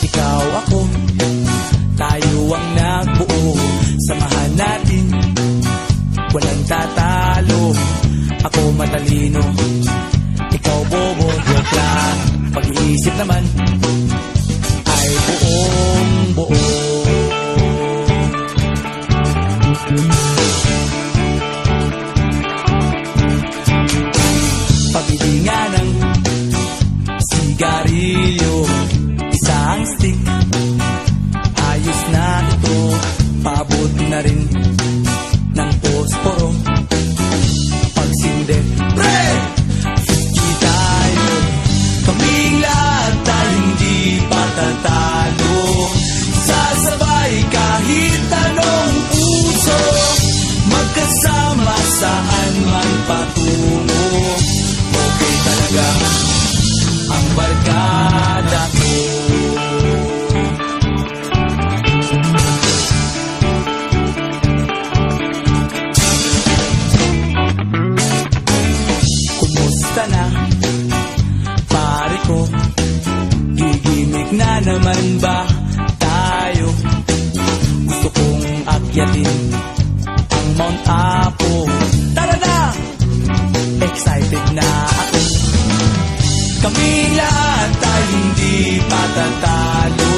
Ikaw, ako, tayo ang nagbuo. Samahan natin, walang tatalo. Ako matalino, ikaw bobo. Joke lang, pag-iisip naman ay buong buo. Pabili nga ng sigarilyo, isang stick, ayos na ito. Paabot na rin ng posporo. Pagsinde, pre! 50 tayo, kaming lahat tayo hindi patatalo. Sasabay kahit anong puso, magkasama saan man patungo. Okay talaga ang barkada ko. Kumusta na, pare ko? Gigimik na naman ba tayo? Gusto kong akyatin ang Mount Apo. Tara na! Excited na ako. Kami lahat tayo hindi patatalo.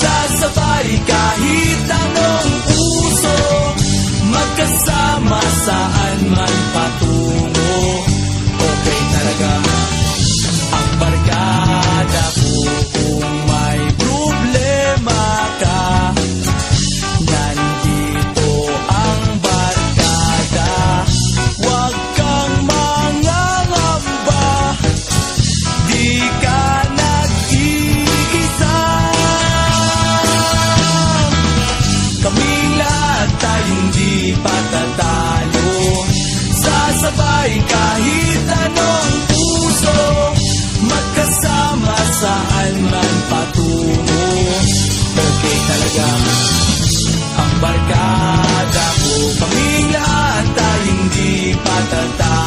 Sasabay kahit anong puso, magkasama saan man patungo. Okay talaga ang barkada ko. Kung may problema ka, nandito ang barkada. Huwag kang mangangamba, di ka nag-iisa. Kaming lahat tayo hindi patatalo. Sasabay kahit anong puso, magkasama saan man patungo. Okay talaga ang barkada ko. Kaming lahat tayo hindi patatalo.